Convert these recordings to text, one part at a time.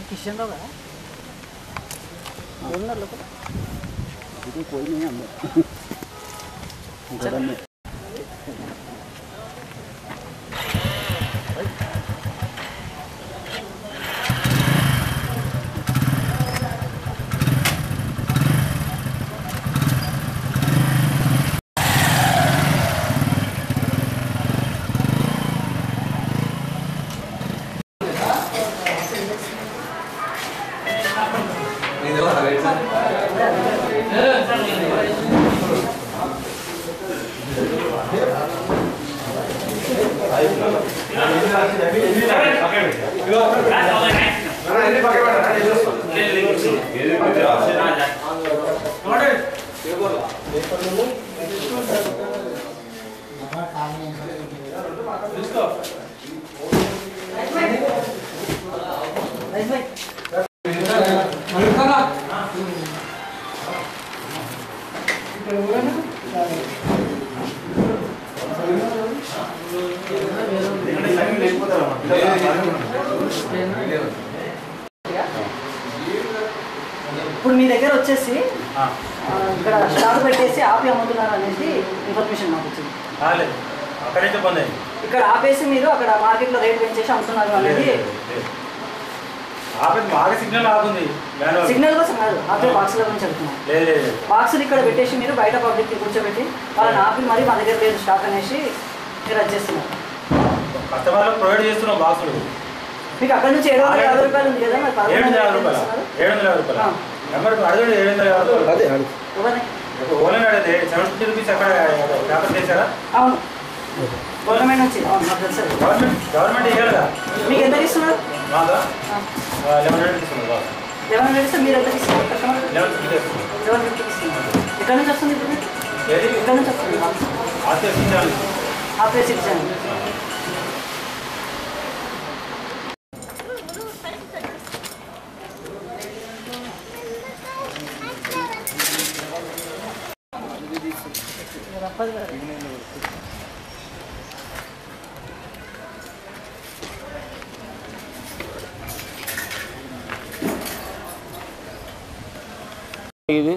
किशन राव है बोलना लोग तो कोई नहीं है अंदर ఇప్పుడు మీ దగ్గర వచ్చేసి ఇక్కడ స్టాక్ పెట్టేసి ఆపి అమ్ముతున్నారు అనేసి ఇన్ఫర్మేషన్ నాకు వచ్చింది. ఇక్కడ ఆపేసి మీరు అక్కడ మార్కెట్లో రేట్ పెంచేసి అమ్ముతున్నారు అనేది సిగ్నల్ కోసం కాదు, ఆపే బాక్సుల గురించి చెప్తున్నాను. బాక్సులు ఇక్కడ పెట్టేసి మీరు బయట పబ్లిక్ కూర్చోబెట్టి వాళ్ళని ఆపి మరి మా దగ్గర లేదు స్టాక్ అనేసి మీరు వచ్చేస్తున్నారు. మీకు అక్కడ నుంచి 750 రూపాయలు ఉంది కదా, అవును గవర్నమెంట్ నుంచి మీకు ఎంత ఇస్తున్నారు? 1100 ఇస్తే మీరు ఎంత ఇస్తున్నారు? 1150 ఇస్తున్నారు. ఎక్కడ నుంచి వస్తుంది ఇప్పుడు? ఎక్కడ నుంచి వస్తుంది? ఆఫీస్ ఇచ్చాను. ఇది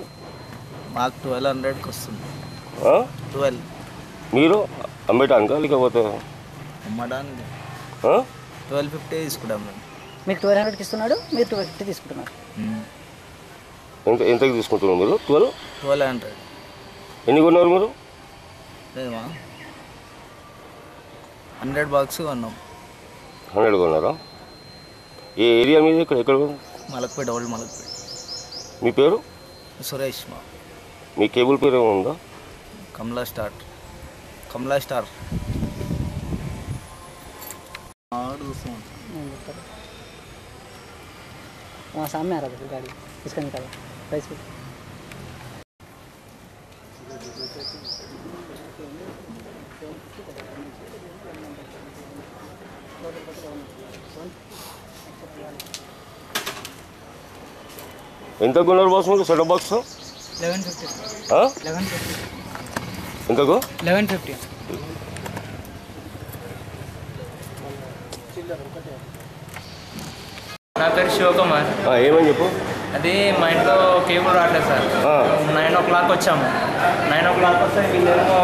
మాకు 1200కి వస్తుంది. 12 మీరు అమ్మటానికా లేకపోతే అమ్మడానికి 1250 తీసుకుంటాం మేము. మీకు 1200కి ఇస్తున్నాడు, మీరు 250 తీసుకుంటున్నారు. ఎంతకి తీసుకుంటున్నారు మీరు? 1200. ఎన్ని కొన్నారు మీరు? లేదమ్మా 100 బాక్స్ కొన్నాం. 100 కొన్నారా? ఏ ఏరియా మీద? ఎక్కడ? మలక్పేట, ఓల్డ్ మలక్పేట. మీ పేరు? సురేష్. మీ కేబుల్ పేరు ఏమైనా ఉందా? కమలా స్టార్. वहाँ सामने आ रहा था गाड़ी, इसका निकाला प्राइस पे. ఎంత కొన్నారు బాక్స్ మీరు? Set box 1150. ఎంతకు? 1150. నా పేరు శివకుమార్. ఏమని చెప్పు. అది మా ఇంట్లో కేబుల్ రావట్లేదు సార్. 9 o'clock వచ్చాము. 9 o'clock వస్తే వీళ్ళేమో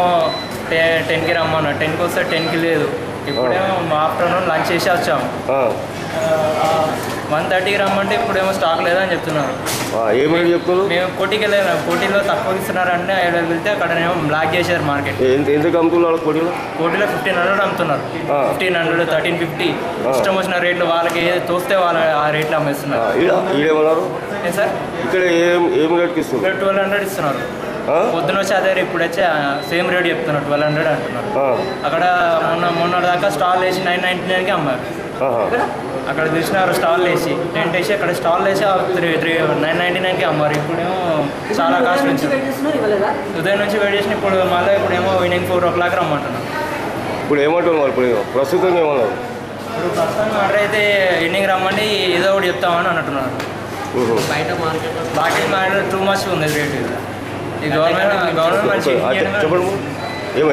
10కి రమ్మన్నా. 10కి వస్తే 10కి లేదు. ఇప్పుడేమో ఆఫ్టర్నూన్ లంచ్ చేసి వచ్చాము. 1:30కి రమ్మంటే ఇప్పుడేమో స్టాక్ లేదని చెప్తున్నారు. ఏమని చెప్తున్నారు? మేము కోటికి వెళ్ళాము. కోటిలో తక్కువ ఇస్తున్నారంటే 700 వెళ్తే అక్కడనేమో బ్లాక్ చేశారు మార్కెట్. ఎందుకు అమ్ముతున్నారు? కోటిలో 1500 అమ్ముతున్నారు. 1500, 1350 ఇష్టం వచ్చిన రేట్లు వాళ్ళకి ఏది తోస్తే వాళ్ళ ఆ రేట్లు అమ్మేస్తున్నారు. ఏ సార్ ఇక్కడ ఏం రేట్కి ఇస్తున్నారు? 1200 ఇస్తున్నారు. పొద్దున వచ్చి అదే ఇప్పుడు వచ్చి సేమ్ రేట్ చెప్తున్నారు, 1200 అంటున్నారు. అక్కడ మొన్న దాకా స్టాల్ వేసి 999కి అమ్మారు. అక్కడ చూసినారు స్టాల్ వేసి టెంట్ వేసి అక్కడ స్టాల్ వేసి 999కి అమ్మారు. ఇప్పుడేమో చాలా కాస్ట్ నుంచి ఉదయం నుంచి వెయిట్ చేసిన ఇప్పుడు మళ్ళీ ఇప్పుడేమో ఈవినింగ్ 4 o'clock రమ్మంటున్నారు. ఇప్పుడు ఏమంటున్నారు? ఇప్పుడు ప్రస్తుతం ఏమన్నారు? ఇప్పుడు ప్రస్తుతం ఆర్డర్ అయితే ఈవినింగ్ రమ్మండి ఏదో ఒకటి చెప్తామని అంటున్నారు. బయట మార్కెట్ టూ మచ్ ఉంది రేట్. ఈ గవర్నమెంట్ మంచి చెప్పండి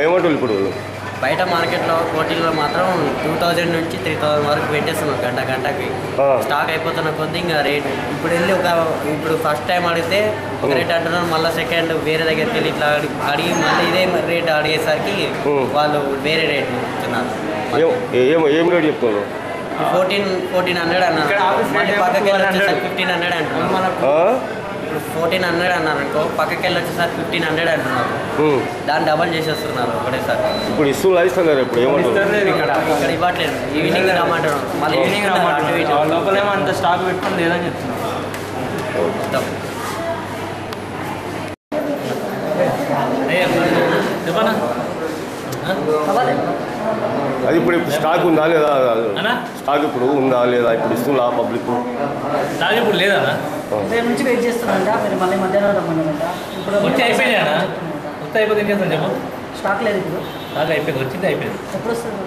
ఏమంటారు ఇప్పుడు? బయట మార్కెట్లో కోటిల్లో మాత్రం 2000 నుంచి 3000 వరకు పెట్టేస్తున్నాం గంటకి. స్టాక్ అయిపోతున్న కొద్ది ఇంకా రేట్ ఇప్పుడు వెళ్ళి ఇప్పుడు ఫస్ట్ టైం అడిగితే ఒక రేట్ అంటున్నారు, మళ్ళీ సెకండ్ వేరే దగ్గరికి వెళ్ళి ఇట్లా అడిగి మళ్ళీ ఇదే రేట్ అడిగేసరికి వాళ్ళు వేరే రేట్ ఇస్తున్నారు. ఏం రేట్ చెప్తున్నారు? 1400 అన్నారు, మళ్ళీ పక్కకి వెళ్ళి వచ్చేసరికి 1500 అంటున్నారు. ఇప్పుడు 1400 అన్నారు అనుకో, పక్కకి వెళ్ళి వచ్చేసరికి 1500 అంటున్నారు. దాన్ని డబల్ చేసేస్తున్నారు ఒకటేసారి. ఇప్పుడు ఇస్తున్నారు ఇప్పుడు ఇక్కడ ఇవ్వట్లేదు, ఈవినింగ్ రమ్మంటారు, మళ్ళీ ఈవినింగ్ రమ్మంటారు. లోపలేమో అంత స్టాక్ పెట్టుకుని లేదని చెప్తున్నారు. చెప్పనా అది ఇప్పుడు స్టాక్ ఉందా లేదా? స్టాక్ ఇప్పుడు ఉందా లేదా? ఇప్పుడు ఇస్తుందా పబ్లిక్? స్టాక్ ఇప్పుడు లేదా? రేపు నుంచి వెయిట్ చేస్తున్నారంట, మీరు మళ్ళీ మధ్యాహ్నం రమ్మన్నారంట. ఇప్పుడు వచ్చి అయిపోయినా వస్తే అయిపోతే ఏం చేస్తాను చెప్పు. స్టాక్ లేదు ఇప్పుడు, స్టాక్ అయిపోయింది, వచ్చింది అయిపోయింది. ఎప్పుడు వస్తుంది?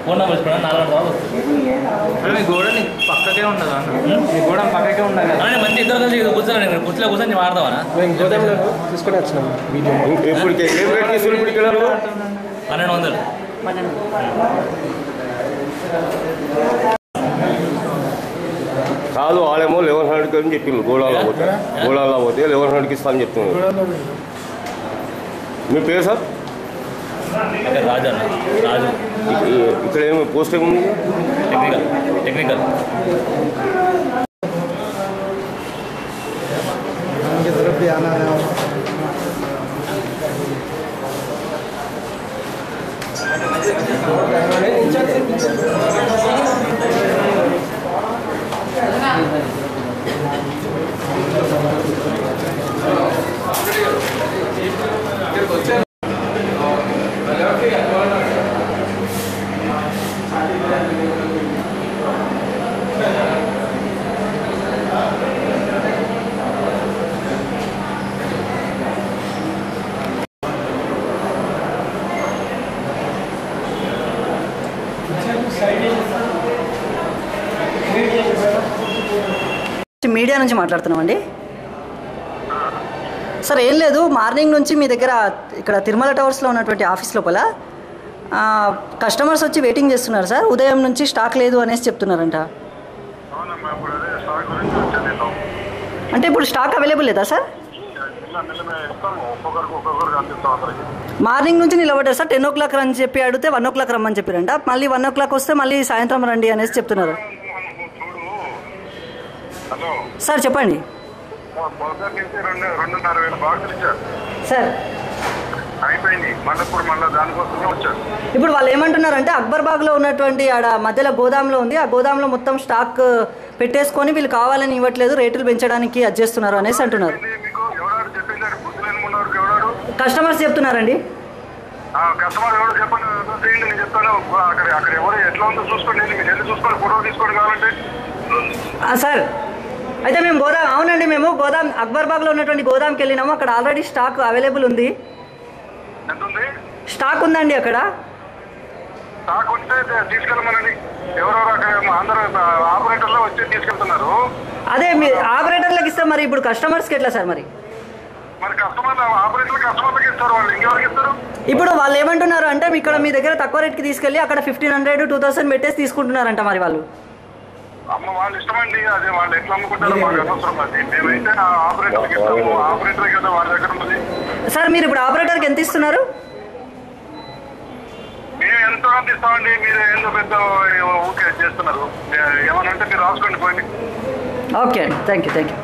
ఫోన్ నెంబర్ చెప్పిన 4 గంటల తర్వాత వస్తుంది. మీ గోడ పక్కకే ఉండదు అన్న, మీ గోడ పక్కకే ఉండదు కదా. మంచి ఇద్దరు కలిసి కూర్చొని కుర్చీలో కూర్చొని వాడదామా? తీసుకొని వచ్చినాం. ఇప్పటికే ఏం రేట్ తీసుకుని ఇప్పటికి 1200. కాదు, వాళ్ళేమో 1100 అని చెప్పిండ్రు. గోడాల్లో పోతే 1100కి ఇస్తా అని చెప్తున్నారు. మీ పేరు సార్? రాజు అన్న, రాజు. ఇక్కడ ఏమి పోస్ట్ ఏముంది? టెక్నికల్. మీడియా నుంచి మాట్లాడుతున్నామండి సార్. ఏం లేదు, మార్నింగ్ నుంచి మీ దగ్గర ఇక్కడ తిరుమల టవర్స్లో ఉన్నటువంటి ఆఫీస్ లోపల కస్టమర్స్ వచ్చి వెయిటింగ్ చేస్తున్నారు సార్. ఉదయం నుంచి స్టాక్ లేదు అనేసి చెప్తున్నారంట. అంటే ఇప్పుడు స్టాక్ అవైలబుల్ లేదా సార్? మార్నింగ్ నుంచి నిలబడ్డారు సార్. 10 o'clock అని చెప్పి అడిగితే 1 o'clock రమ్మని చెప్పారంట. మళ్ళీ 1 o'clock వస్తే మళ్ళీ సాయంత్రం రండి అనేసి చెప్తున్నారు సార్. చెప్పండి సార్. ఇప్పుడు వాళ్ళు ఏమంటున్నారంటే అక్బర్బాగ్లో ఉన్నటువంటి ఆడ మధ్యలో గోదాంలో ఉంది, ఆ గోదాంలో మొత్తం స్టాక్ పెట్టేసుకొని వీళ్ళు కావాలని ఇవ్వట్లేదు, రేట్లు పెంచడానికి అది చేస్తున్నారు అనేసి అంటున్నారు. కస్టమర్స్ చెప్తున్నారండి. సార్ అయితే మేము అవునండి, మేము గోదాం అక్బర్బాగ్లో ఉన్నటువంటి గోదాంకి వెళ్ళినాము. అక్కడ ఆల్రెడీ స్టాక్ అవైలబుల్ ఉంది. స్టాక్ ఉందండి అక్కడ. అదే మీ ఆపరేటర్లకు ఇస్తే మరి ఇప్పుడు కస్టమర్స్కి ఎట్లా సార్? మరి ఇప్పుడు వాళ్ళు ఏమంటున్నారు అంటే ఇక్కడ మీ దగ్గర తక్కువ రేట్కి తీసుకెళ్ళి అక్కడ 1500, 2000 పెట్టేసి తీసుకుంటున్నారంట మరి వాళ్ళు. సార్ మీరు ఇప్పుడు ఆపరేటర్కి ఎంత ఇస్తున్నారు? ఓకే అండి, థ్యాంక్ యూ.